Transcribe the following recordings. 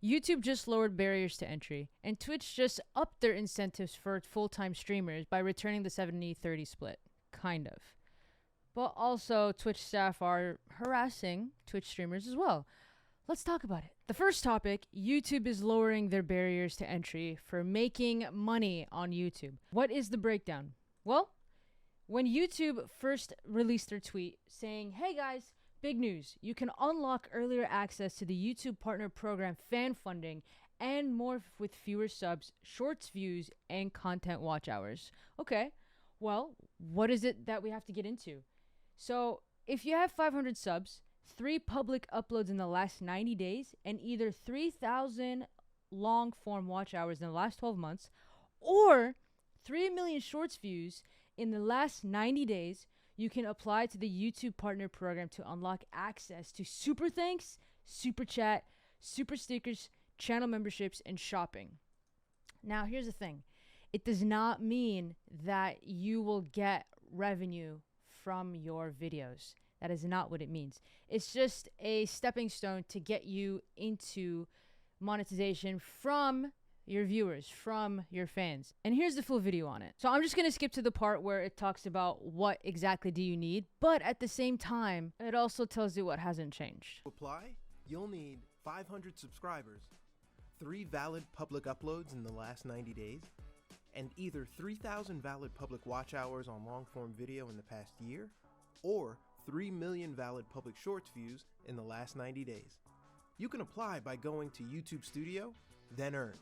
YouTube just lowered barriers to entry, and Twitch just upped their incentives for full-time streamers by returning the 70-30 split. Kind of. But also, Twitch staff are harassing Twitch streamers as well. Let's talk about it. The first topic, YouTube is lowering their barriers to entry for making money on YouTube. What is the breakdown? Well, when YouTube first released their tweet saying, hey guys, big news, you can unlock earlier access to the YouTube Partner Program fan funding and more with fewer subs, shorts views, and content watch hours. Okay, well, what is it that we have to get into? So, if you have 500 subs, 3 public uploads in the last 90 days, and either 3,000 long form watch hours in the last 12 months, or 3 million shorts views in the last 90 days, you can apply to the YouTube Partner Program to unlock access to super thanks, super chat, super stickers, channel memberships, and shopping. Now, here's the thing. It does not mean that you will get revenue from your videos. That is not what it means. It's just a stepping stone to get you into monetization from your viewers, from your fans. And here's the full video on it. So I'm just going to skip to the part where it talks about what exactly do you need, but at the same time, it also tells you what hasn't changed. To apply, you'll need 500 subscribers, 3 valid public uploads in the last 90 days, and either 3,000 valid public watch hours on long-form video in the past year, or 3 million valid public shorts views in the last 90 days. You can apply by going to YouTube Studio, then earn.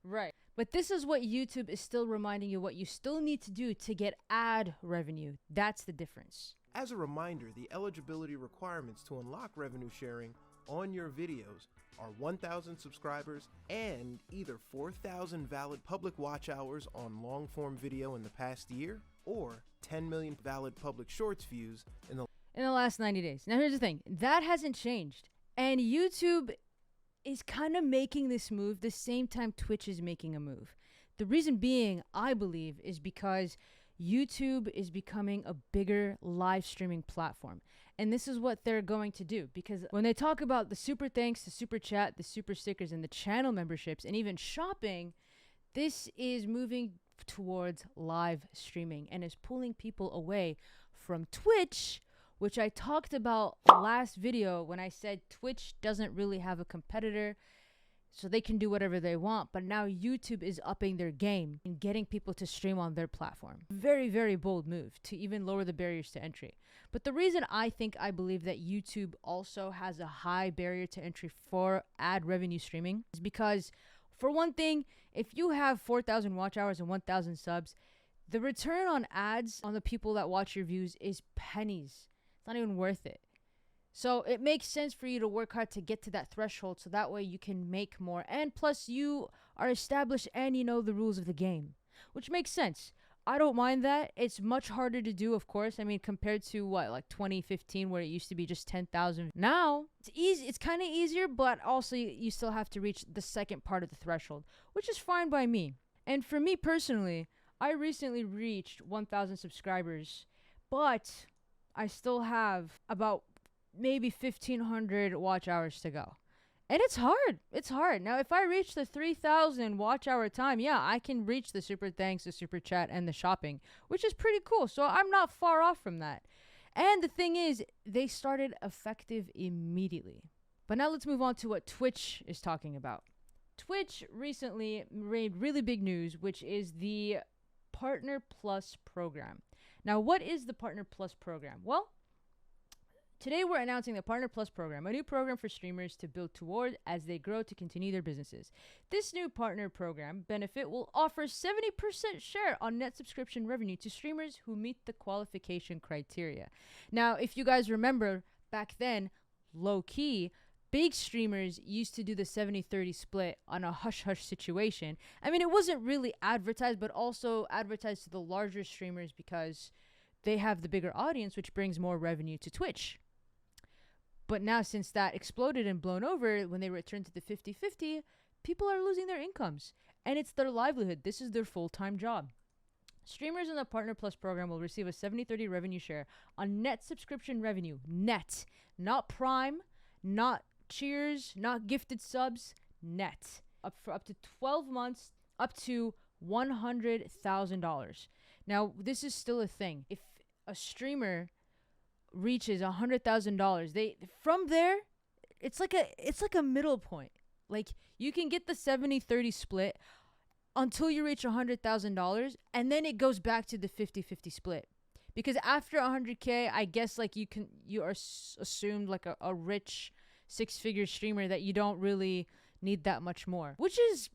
Right. But this is what YouTube is still reminding you what you still need to do to get ad revenue. That's the difference. As a reminder, the eligibility requirements to unlock revenue sharing on your videos are 1,000 subscribers and either 4,000 valid public watch hours on long-form video in the past year, or 10 million valid public shorts views in the last 90 days. Now here's the thing. That hasn't changed. And YouTube is kind of making this move the same time Twitch is making a move. The reason being, I believe, is because YouTube is becoming a bigger live streaming platform. And this is what they're going to do, because when they talk about the super thanks, the super chat, the super stickers, and the channel memberships, and even shopping, this is moving towards live streaming and is pulling people away from Twitch, which I talked about last video when I said Twitch doesn't really have a competitor, so they can do whatever they want. But now YouTube is upping their game and getting people to stream on their platform. Very, very bold move to even lower the barriers to entry. But the reason I believe that YouTube also has a high barrier to entry for ad revenue streaming is because, for one thing, if you have 4,000 watch hours and 1,000 subs, the return on ads on the people that watch your views is pennies. It's not even worth it. So it makes sense for you to work hard to get to that threshold, so that way you can make more. And plus, you are established and you know the rules of the game, which makes sense. I don't mind that. It's much harder to do, of course. I mean, compared to like 2015, where it used to be just 10,000. Now it's easy. It's kind of easier, but also you still have to reach the second part of the threshold, which is fine by me. And for me personally, I recently reached 1,000 subscribers, but I still have about maybe 1,500 watch hours to go. And it's hard. It's hard. Now, if I reach the 3,000 watch hour time, yeah, I can reach the super thanks, the super chat, and the shopping, which is pretty cool. So I'm not far off from that. And the thing is, they started effective immediately. But now let's move on to what Twitch is talking about. Twitch recently made really big news, which is the Partner Plus program. Now, what is the Partner Plus program? Well, today we're announcing the Partner Plus program, a new program for streamers to build toward as they grow to continue their businesses. This new partner program benefit will offer 70% share on net subscription revenue to streamers who meet the qualification criteria. Now, if you guys remember, back then, low-key, big streamers used to do the 70-30 split on a hush-hush situation. I mean, it wasn't really advertised, but also advertised to the larger streamers because they have the bigger audience, which brings more revenue to Twitch. But now, since that exploded and blown over, when they returned to the 50-50, people are losing their incomes. And it's their livelihood. This is their full-time job. Streamers in the Partner Plus program will receive a 70-30 revenue share on net subscription revenue. Net. Not Prime, not Cheers, not gifted subs. net, up to 12 months, up to $100,000. Now, this is still a thing. If a streamer reaches $100,000, they from there, it's like a middle point. Like, you can get the 70-30 split until you reach $100,000, and then it goes back to the 50-50 split. Because after 100K, I guess like you are assumed like a rich six-figure streamer that you don't really need that much more, which is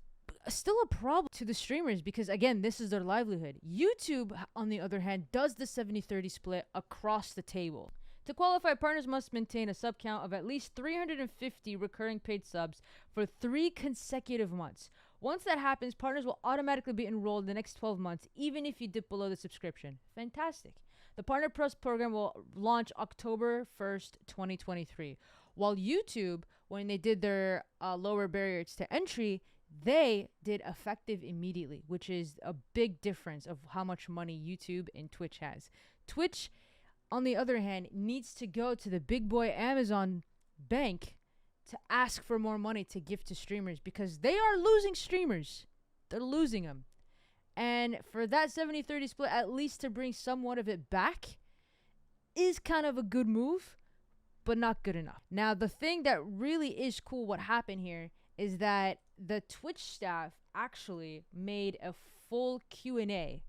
still a problem to the streamers because, again, this is their livelihood. YouTube, on the other hand, does the 70-30 split across the table. To qualify, partners must maintain a sub count of at least 350 recurring paid subs for 3 consecutive months. Once that happens, partners will automatically be enrolled in the next 12 months, even if you dip below the subscription. Fantastic. The Partner Plus program will launch October 1st, 2023. While YouTube, when they did their lower barriers to entry, they did effective immediately, which is a big difference of how much money YouTube and Twitch has. Twitch, on the other hand, needs to go to the big boy Amazon bank to ask for more money to give to streamers because they are losing streamers. They're losing them. And for that 70-30 split, at least to bring somewhat of it back, is kind of a good move, but not good enough. Now, the thing that really is cool what happened here is that the Twitch staff actually made a full Q&A,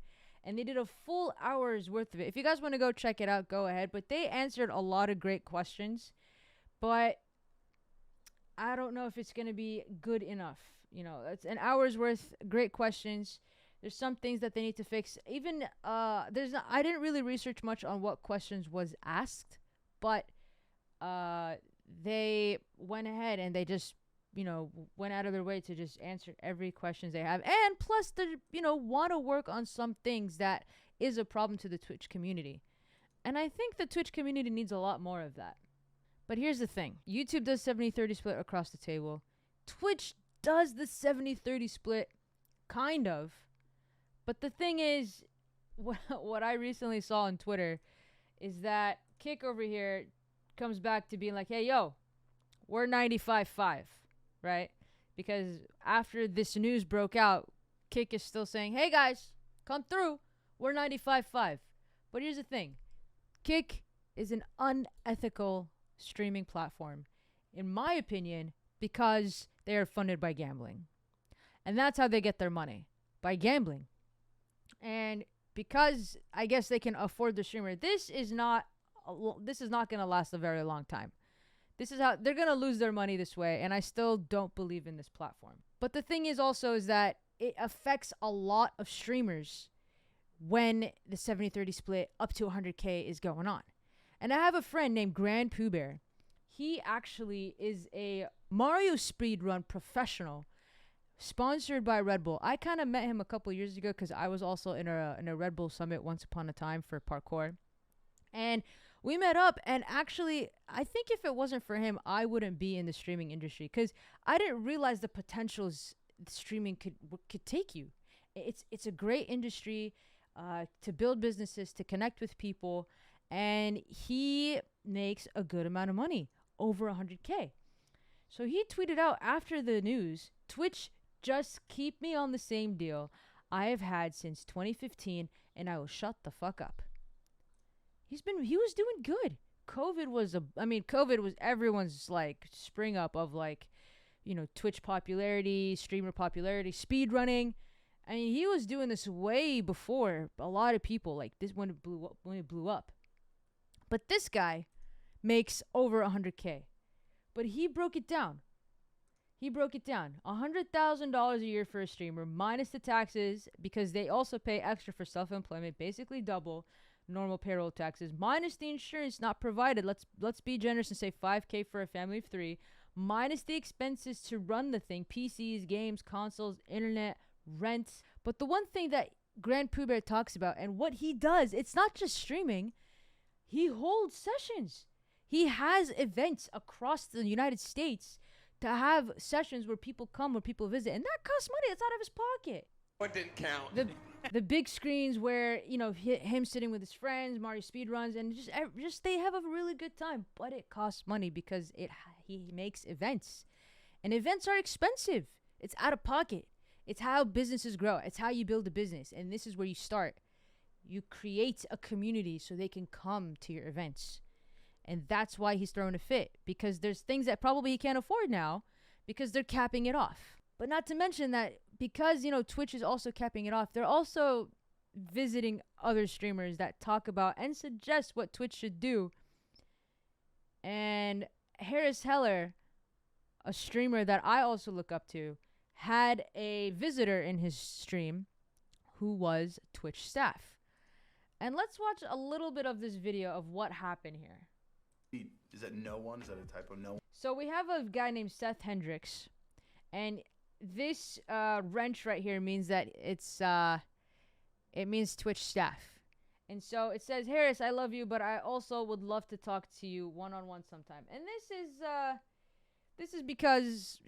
and they did a full hour's worth of it. If you guys want to go check it out, go ahead. But they answered a lot of great questions, but I don't know if it's going to be good enough. You know, it's an hour's worth, great questions. There's some things that they need to fix. Even I didn't really research much on what questions was asked, but they went ahead and they just, went out of their way to just answer every questions they have. And plus they, want to work on some things that is a problem to the Twitch community. And I think the Twitch community needs a lot more of that. But here's the thing. YouTube does 70-30 split across the table. Twitch does the 70-30 split, kind of. But the thing is, what I recently saw on Twitter is that Kick over here comes back to being like, hey, yo, we're 95.5, right? Because after this news broke out, Kick is still saying, hey, guys, come through. We're 95.5. But here's the thing. Kick is an unethical streaming platform, in my opinion, because they are funded by gambling. And that's how they get their money, by gambling. And because I guess they can afford the streamer, this is not going to last a very long time. This is how they're going to lose their money this way, and I still don't believe in this platform. But the thing is also is that it affects a lot of streamers when the 70-30 split up to 100K is going on. And I have a friend named Grand Pooh Bear. He actually is a Mario speedrun professional, sponsored by Red Bull. I kind of met him a couple years ago because I was also in a Red Bull summit once upon a time for parkour. And we met up, and actually, I think if it wasn't for him, I wouldn't be in the streaming industry because I didn't realize the potentials streaming could take you. It's a great industry to build businesses, to connect with people, and he makes a good amount of money, over 100K. So he tweeted out after the news, Twitch, just keep me on the same deal I have had since 2015, and I will shut the fuck up. He was doing good. COVID was everyone's like spring up of like, Twitch popularity, streamer popularity, speed running. I mean, he was doing this way before a lot of people, like this when it blew up. But this guy makes over 100K. But he broke it down. $100,000 a year for a streamer minus the taxes, because they also pay extra for self-employment, basically double normal payroll taxes, minus the insurance not provided. Let's be generous and say 5K for a family of 3, minus the expenses to run the thing, PCs, games, consoles, internet, rent. But the one thing that Grand Pooh Bear talks about and what he does, it's not just streaming. He holds sessions. He has events across the United States to have sessions where people come, where people visit, and that costs money. It's out of his pocket. What didn't count? The big screens where, him sitting with his friends, Mario speedruns, and just they have a really good time. But it costs money because he makes events. And events are expensive. It's out of pocket. It's how businesses grow. It's how you build a business. And this is where you start. You create a community so they can come to your events. And that's why he's throwing a fit, because there's things that probably he can't afford now because they're capping it off. But not to mention that because, Twitch is also capping it off, they're also visiting other streamers that talk about and suggest what Twitch should do. And Harris Heller, a streamer that I also look up to, had a visitor in his stream who was Twitch staff. And let's watch a little bit of this video of what happened here. Is that no one? Is that a typo? No. So we have a guy named Seth Hendricks, and this wrench right here means that it means Twitch staff. And so it says, Harris, I love you, but I also would love to talk to you one-on-one sometime. And this is because,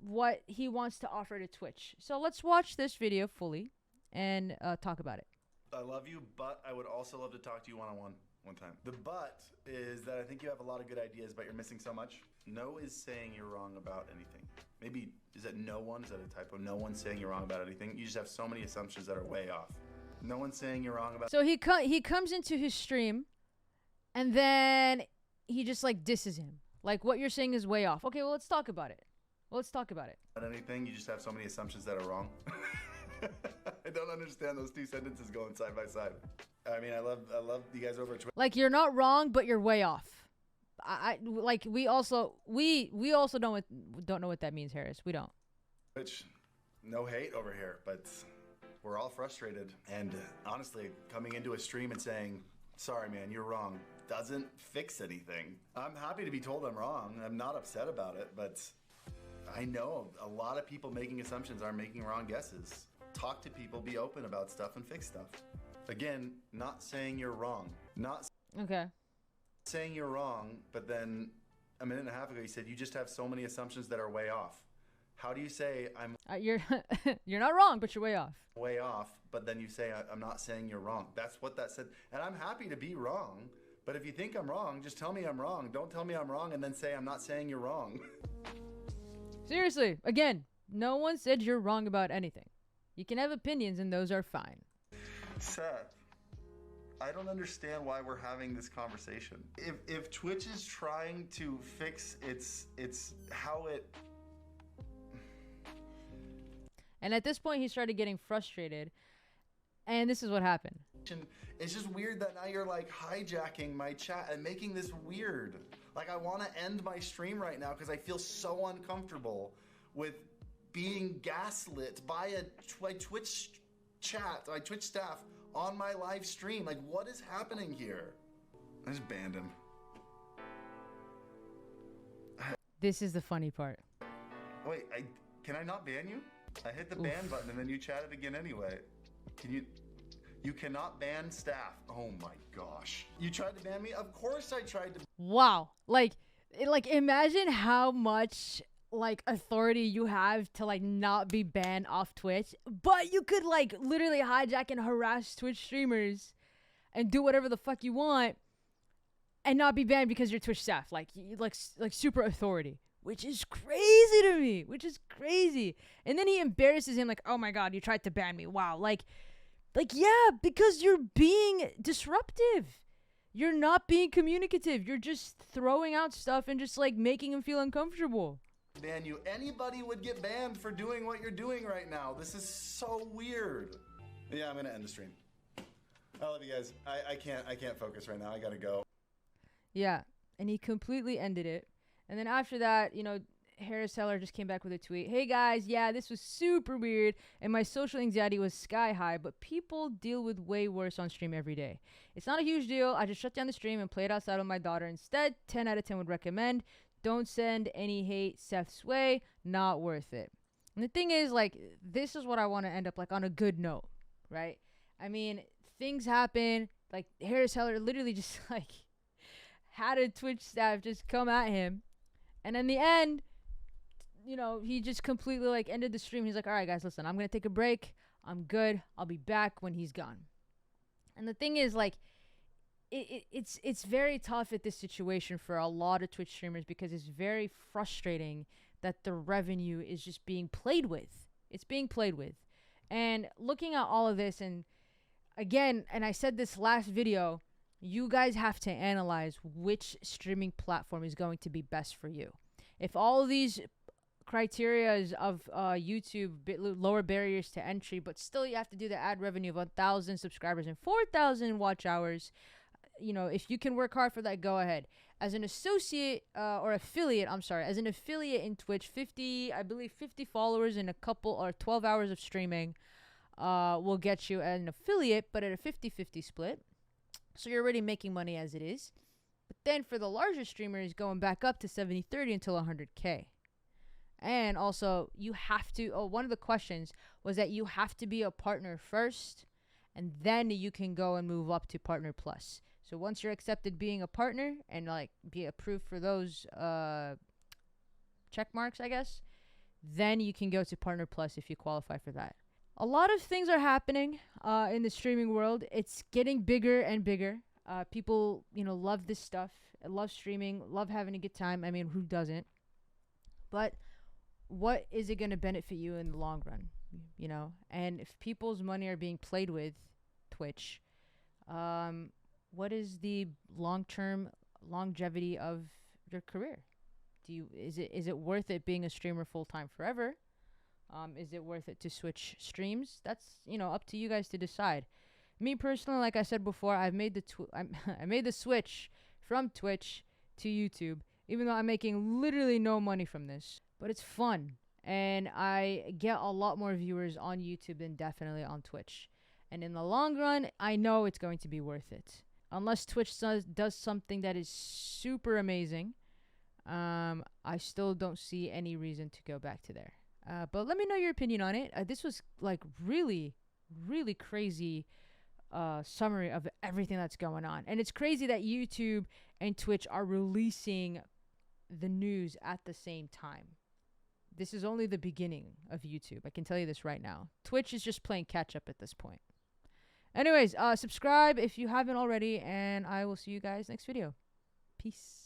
what he wants to offer to Twitch. So let's watch this video fully and talk about it. I love you, but I would also love to talk to you one-on-one one time. The but is that I think you have a lot of good ideas, but you're missing so much. No is saying you're wrong about anything. Maybe, is that no one? Is that a typo? No one's saying you're wrong about anything. You just have so many assumptions that are way off. No one's saying you're wrong about... So he comes into his stream, and then he just, disses him. Like, what you're saying is way off. Okay, well, let's talk about it. Anything, you just have so many assumptions that are wrong. I don't understand those two sentences going side by side. I mean, I love you guys over at Twitter. Like, you're not wrong, but you're way off. We also don't know what that means, Harris. We don't. Which, no hate over here, but we're all frustrated. And honestly, coming into a stream and saying, sorry, man, you're wrong, doesn't fix anything. I'm happy to be told I'm wrong. I'm not upset about it, but I know a lot of people making assumptions are making wrong guesses. Talk to people, be open about stuff, and fix stuff. Again, not saying you're wrong. Not okay. Saying you're wrong, but then a minute and a half ago you said you just have so many assumptions that are way off. How do you say I'm you're not wrong, but you're way off? Way off, but then you say I'm not saying you're wrong. That's what that said. And I'm happy to be wrong, but if you think I'm wrong, just tell me I'm wrong. Don't tell me I'm wrong and then say I'm not saying you're wrong. Seriously, again, no one said you're wrong about anything. You can have opinions and those are fine. Seth, I don't understand why we're having this conversation. If Twitch is trying to fix its how it... And at this point, he started getting frustrated. And this is what happened. It's just weird that now you're hijacking my chat and making this weird. I want to end my stream right now because I feel so uncomfortable with being gaslit by a Twitch chat, by Twitch staff on my live stream. What is happening here? I just banned him. This is the funny part. Wait, can I not ban you? I hit the ban button and then you chatted again anyway. You cannot ban staff. Oh my gosh. You tried to ban me? Of course I tried to. Wow. Imagine how much authority you have to not be banned off Twitch, but you could literally hijack and harass Twitch streamers and do whatever the fuck you want and not be banned because you're Twitch staff. Like super authority. Which is crazy to me. And then he embarrasses him oh my god, you tried to ban me. Wow. Yeah, because you're being disruptive. You're not being communicative. You're just throwing out stuff and just making him feel uncomfortable. Ban you. Anybody would get banned for doing what you're doing right now. This is so weird. Yeah, I'm gonna end the stream. I love you guys. I can't focus right now. I gotta go. Yeah, and he completely ended it. And then after that, Harris Heller just came back with a tweet. Hey guys, yeah, this was super weird and my social anxiety was sky high, but people deal with way worse on stream every day. It's not a huge deal. I just shut down the stream and played outside with my daughter instead. 10 out of 10 would recommend. Don't send any hate Seth's way. Not worth it. And the thing is, this is what I want to end up on a good note, right? I mean, things happen. Harris Heller literally just had a Twitch staff just come at him. And in the end, he just completely ended the stream. He's like, all right, guys, listen, I'm going to take a break. I'm good. I'll be back when he's gone. And the thing is, it's very tough at this situation for a lot of Twitch streamers because it's very frustrating that the revenue is just being played with. It's being played with. And looking at all of this, and again, and I said this last video, you guys have to analyze which streaming platform is going to be best for you. If all of these criterias of YouTube, lower barriers to entry, but still you have to do the ad revenue of 1,000 subscribers and 4,000 watch hours, you know, if you can work hard for that, go ahead. As an associate as an affiliate in Twitch, 50 followers and a couple or 12 hours of streaming will get you an affiliate, but at a 50-50 split. So you're already making money as it is. But then for the larger streamers, going back up to 70-30 until 100K. And also, you have to, one of the questions was that you have to be a partner first, and then you can go and move up to Partner Plus. So once you're accepted being a partner and like be approved for those check marks, I guess, then you can go to Partner Plus if you qualify for that. A lot of things are happening in the streaming world. It's getting bigger and bigger. People, love this stuff, love streaming, love having a good time. I mean, who doesn't? But what is it going to benefit you in the long run? And if people's money are being played with Twitch, what is the long-term longevity of your career? Is it worth it being a streamer full-time forever? Is it worth it to switch streams? That's, up to you guys to decide. Me personally, like I said before, I've made I made the switch from Twitch to YouTube, even though I'm making literally no money from this. But it's fun, and I get a lot more viewers on YouTube than definitely on Twitch. And in the long run, I know it's going to be worth it. Unless Twitch does something that is super amazing, I still don't see any reason to go back to there. But let me know your opinion on it. This was like really, really crazy summary of everything that's going on. And it's crazy that YouTube and Twitch are releasing the news at the same time. This is only the beginning of YouTube. I can tell you this right now. Twitch is just playing catch up at this point. Anyways, subscribe if you haven't already, and I will see you guys next video. Peace.